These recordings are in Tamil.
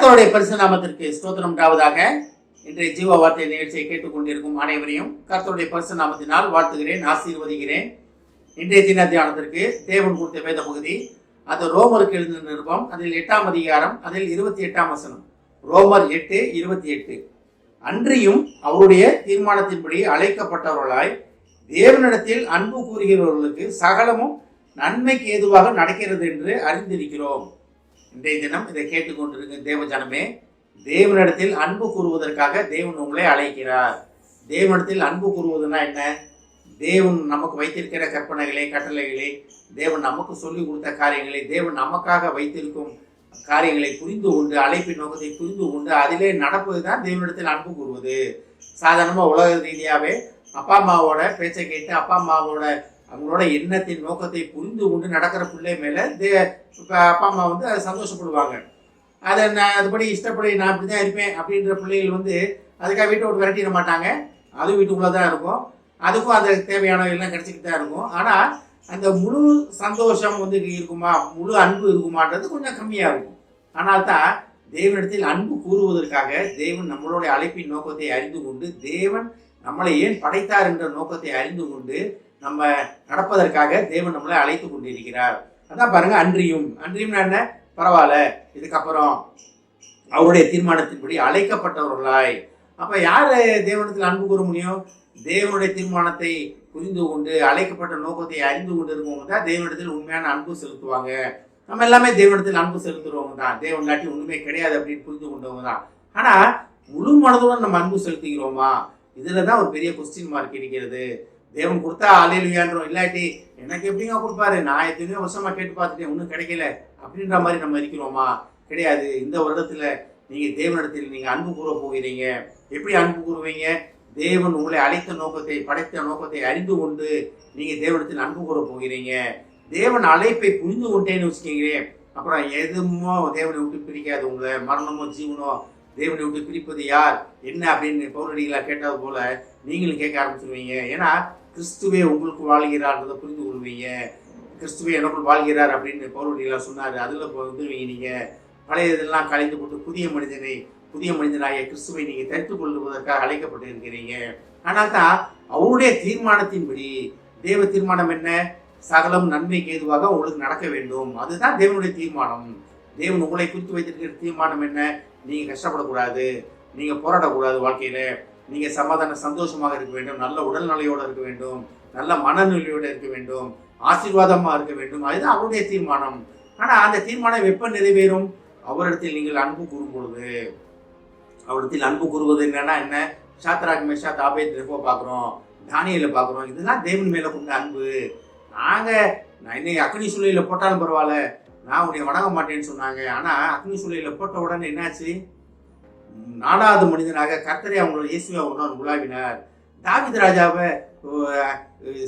கர்த்தருடைய பரிசு நாமத்திற்கு ஸ்தோத்திரம் உண்டாவதாக. இன்றைய ஜீவ வார்த்தை நிகழ்ச்சியை கேட்டுக்கொண்டிருக்கும் அனைவரையும் கர்த்தருடைய பரிசு நாமத்தினால் வாழ்த்துகிறேன், ஆசீர்வதிக்கிறேன். இன்றைய தின தியானத்திற்கு தேவன் கொடுத்த வேத பகுதி அது ரோமருக்கு எழுதின நிருபம், அதில் 8ஆம் அதிகாரம், அதில் 28ஆம் வசனம். ரோமர் 8:28. அன்றியும் அவருடைய தீர்மானத்தின்படி அழைக்கப்பட்டவர்களாய் தேவனிடத்தில் அன்பு கூறுகிறவர்களுக்கு சகலமும் நன்மைக்கு ஏதுவாக நடக்கிறது என்று அறிந்திருக்கிறோம். இன்றைய தினம் இதை கேட்டுக்கொண்டிருக்கும் தேவ ஜனமே, தேவனிடத்தில் அன்பு கூறுவதற்காக தேவன் உங்களை அழைக்கிறார். தேவனிடத்தில் அன்பு கூறுவதுன்னா என்ன? தேவன் நமக்கு வைத்திருக்கிற கற்பனைகளை, கட்டளைகளை, தேவன் நமக்கு சொல்லிக் கொடுத்த காரியங்களை, தேவன் நமக்காக வைத்திருக்கும் காரியங்களை புரிந்து கொண்டு, அழைப்பின் நோக்கத்தை புரிந்து கொண்டு அதிலே நடப்பது தான் தேவனிடத்தில் அன்பு கூறுவது. சாதாரணமாக உலக ரீதியாகவே அப்பா அம்மாவோட பேச்சை கேட்டு அப்பா அம்மாவோட அவங்களோட எண்ணத்தின் நோக்கத்தை புரிந்து கொண்டு நடக்கிற பிள்ளை மேலே அப்பா அம்மா அதை சந்தோஷப்படுவாங்க. அதை நான் அதுபடி இஷ்டப்படி நான் இப்படி தான் இருப்பேன் அப்படின்ற பிள்ளைகள் அதுக்காக வீட்டை விட்டு விரட்டிட மாட்டாங்க. அதுவும் வீட்டுக்குள்ளே தான் இருக்கும். அதுக்கும் அந்த தேவையான எல்லாம் கிடைச்சிக்கிட்டு தான் இருக்கும். ஆனால் அந்த முழு சந்தோஷம் இருக்குமா, முழு அன்பு இருக்குமான்றது கொஞ்சம் கம்மியாக இருக்கும். ஆனால் தான் தேவனிடத்தில் அன்பு கூறுவதற்காக தேவன் நம்மளுடைய அழைப்பின் நோக்கத்தை அறிந்து கொண்டு, தேவன் நம்மளை ஏன் படைத்தார் என்ற நோக்கத்தை அறிந்து கொண்டு நம்ம நடப்பதற்காக தேவன் நம்மளை அழைத்து கொண்டிருக்கிறார். அதான் பாருங்க, அன்றியும்னா என்ன? பரவாயில்ல, இதுக்கப்புறம் அவருடைய தீர்மானத்தின்படி அழைக்கப்பட்டவர்களாய். அப்ப யார் தேவனிடத்தில் அன்பு கூற முடியும்? தேவனுடைய தீர்மானத்தை புரிந்து கொண்டு அழைக்கப்பட்ட நோக்கத்தை அறிந்து கொண்டு இருக்கவங்க தான் தேவனிடத்தில் உண்மையான அன்பு செலுத்துவாங்க. நம்ம எல்லாமே தேவனிடத்தில் அன்பு செலுத்துறவங்க தான். தேவன் இல்லாட்டி ஒண்ணுமே கிடையாது அப்படின்னு புரிந்து கொண்டவங்க தான். ஆனா முழு மனதுடன் நம்ம அன்பு செலுத்துகிறோமா? இதுலதான் ஒரு பெரிய கொஸ்டின் மார்க் இருக்கிறது. தேவன் கொடுத்தா அல்லேலூயான்றோம், இல்லாட்டி எனக்கு எப்படிங்க கொடுப்பாரு, நான் எத்தனையோ வருஷமா கேட்டு பார்த்துட்டேன், ஒன்றும் கிடைக்கல அப்படின்ற மாதிரி நம்ம இருக்கிறோமா? கிடையாது. இந்த வருடத்துல நீங்க தேவனிடத்தில் நீங்க அன்பு கூற போகிறீங்க. எப்படி அன்பு கூறுவீங்க? தேவன் உங்களை அழைத்த நோக்கத்தை, படைத்த நோக்கத்தை அறிந்து கொண்டு நீங்க தேவனிடத்தில் அன்பு கூற போகிறீங்க. தேவன் அழைப்பை புரிந்து கொண்டேன்னு வச்சுக்கீங்களேன், அப்புறம் எதுமோ தேவனை விட்டு பிரிக்காது. உங்களை மரணமோ ஜீவனோ தேவனை விட்டு பிரிப்பது யார், என்ன அப்படின்னு பவுலடிகளா கேட்டது போல நீங்களும் கேட்க ஆரம்பிச்சிருவீங்க. ஏன்னா கிறிஸ்துவே உங்களுக்கு வாழ்கிறார்ன்றதை புரிந்து கொள்வீங்க. கிறிஸ்துவே எனக்குள் வாழ்கிறார் அப்படின்னு பவுலடிகளா சொன்னாரு. அதுல வந்துருவீங்க. நீங்க பழைய இதெல்லாம் கலைந்து போட்டு புதிய மனிதனாகிய கிறிஸ்துவை நீங்க தரித்துக் கொள்வதற்காக அழைக்கப்பட்டு இருக்கிறீங்க. ஆனால் தான் அவருடைய தீர்மானத்தின்படி, தேவ தீர்மானம் என்ன? சகலம் நன்மைக்கு ஏதுவாக உங்களுக்கு நடக்க வேண்டும். அதுதான் தேவனுடைய தீர்மானம். தேவன் உங்களை குறித்து வைத்திருக்கிற தீர்மானம் என்ன? நீங்க கஷ்டப்படக்கூடாது, நீங்க போராடக்கூடாது, வாழ்க்கையில நீங்க சந்தோஷமாக இருக்க வேண்டும், நல்ல உடல்நிலையோடு இருக்க வேண்டும், நல்ல மனநிலையோடு இருக்க வேண்டும், ஆசீர்வாதமா இருக்க வேண்டும். அதுதான் அவருடைய தீர்மானம். ஆனா அந்த தீர்மானம் எப்ப நிறைவேறும்? அவரிடத்தில் நீங்கள் அன்பு கூறும் பொழுது. அவரிடத்தில் அன்பு கூறுவது என்னன்னா என்ன? சாத்ராக், மேஷாக், ஆபேத்நேகோ பார்க்குறோம், தானியேலை பார்க்குறோம். இதெல்லாம் தேவன் மேல கொண்ட அன்பு. நான் இன்னைக்கு அக்னி சூளையில போட்டாலும் பரவாயில்ல, நான் உன்னை வணங்க மாட்டேன்னு சொன்னாங்க. ஆனா அக்னி சூளையில போட்ட உடனே என்னாச்சு? 4வது மனிதனாக கர்த்தரே அவங்களோட இயேசுவை உலாவினார். தாவீது ராஜாவை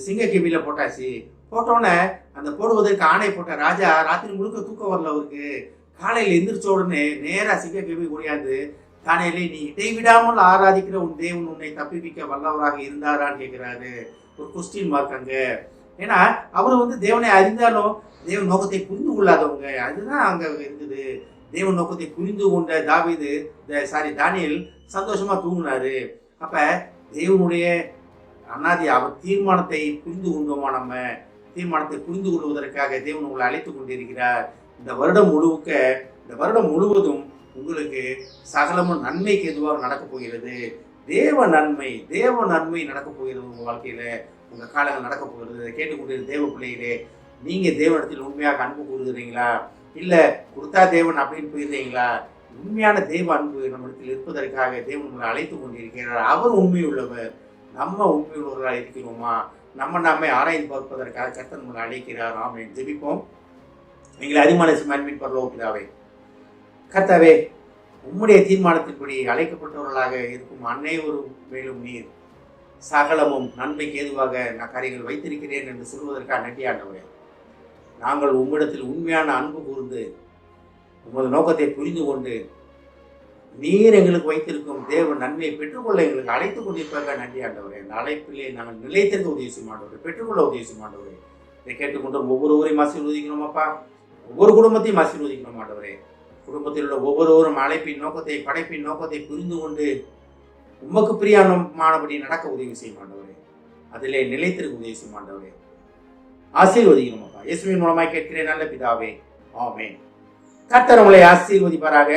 சிங்கக்கேபியில போட்டாச்சு. போட்டோடனே அந்த போடுவதற்கு ஆணை போட்ட ராஜா ராத்திரி முழுக்க தூக்கம் வரல அவருக்கு. காலையில் எந்திரிச்ச உடனே நேரா சிங்கக்கேபி கூடியாது, தானேலே நீ இடைவிடாமல் ஆராதிக்கிற உன் தேவன் உன்னை தப்பிப்பிக்க வல்லவராக இருந்தாரான்னு கேட்கிறாரு. ஒரு கொஸ்டின் மார்க் அங்க. ஏன்னா அவரு தேவனை அறிந்தாலும் தேவன் நோக்கத்தை புரிந்து கொள்ளாதவங்க. அதுதான் அங்க இருக்குது. தேவன் நோக்கத்தை புரிந்து கொண்ட தானியேல் சந்தோஷமா தூங்கினாரு. அப்ப தேவனுடைய அவர் தீர்மானத்தை புரிந்து கொண்டோமா? நம்ம தீர்மானத்தை புரிந்து கொள்வதற்காக தேவன் உங்களை அழைத்து கொண்டிருக்கிறார். இந்த வருடம் முழுவதும் உங்களுக்கு சகலமும் நன்மைக்கு எதுவாக நடக்க போகிறது. தேவ நன்மை நடக்க போகிறது. உங்க வாழ்க்கையில உங்க காலங்கள் நடக்க போகிறது. கேட்டுக்கொண்டிருக்கிற தேவ பிள்ளைகளே, நீங்க தேவனிடத்தில் உண்மையாக அன்பு கூறுகிறீங்களா? இல்ல கொடுத்தா தேவன் அப்படின்னு போயிருந்தீங்களா? உண்மையான தெய்வ அன்பு நம்மிடத்தில் இருப்பதற்காக தேவன் உங்களை அழைத்து கொண்டிருக்கிறார். அவர் உண்மை உள்ளவர். நம்ம உண்மை உள்ளவர்களாக இருக்கிறோமா? நம்மை ஆராய்ந்து பார்ப்பதற்காக கர்த்தர் நம்மளை அழைக்கிறார். ஆமென். ஜெபிப்போம். எங்களை அதிகமான அன்பின் பரலோக பிதாவே, கர்த்தாவே, உம்முடைய தீர்மானத்தின்படி அழைக்கப்பட்டவர்களாக இருக்கும் அனைவரும் மேலும் நீர் சகலமும் நன்மைக்கு ஏதுவாக நான் காரியங்கள் வைத்திருக்கிறேன் என்று சொல்வதற்காக நன்றி ஆண்டவரே. நாங்கள் உம்மிடத்தில் உண்மையான அன்பு கூர்ந்து உமது நோக்கத்தை புரிந்து கொண்டு நீர் எங்களுக்கு வைத்திருக்கும் தேவ நன்மையை பெற்றுக்கொள்ள எங்களுக்கு அழைத்துக் கொண்டிருப்பதற்காக நன்றி ஆண்டவரே. இந்த அழைப்பிலே நாங்கள் நிலைத்திருக்க உதவி செய்ய மாட்டவரே, பெற்றுக்கொள்ள உதவி செய்ய மாட்டவரே. இதை கேட்டுக்கொண்டு ஒவ்வொருவரையும் ஆசீர்வதிக்கணும் அப்பா. ஒவ்வொரு குடும்பத்தையும் ஆசீர்வதிக்கணும் ஆண்டவரே. குடும்பத்தில் உள்ள ஒவ்வொருவரும் அழைப்பின் நோக்கத்தை, படைப்பின் நோக்கத்தை புரிந்து கொண்டு உமக்கு பிரியமானபடி நடக்க உதவி செய்யும் ஆண்டவரே. அதிலே நிலைத்திருக்க உதவி செய்யும் ஆண்டவரே. ஆசீர்வதிக்கணும் அப்பா. இயேசுவின் மூலமாய் கேட்கிறேன் நல்ல பிதாவே, ஆமென். கர்த்தர் உங்களை ஆசீர்வதிப்பாராக.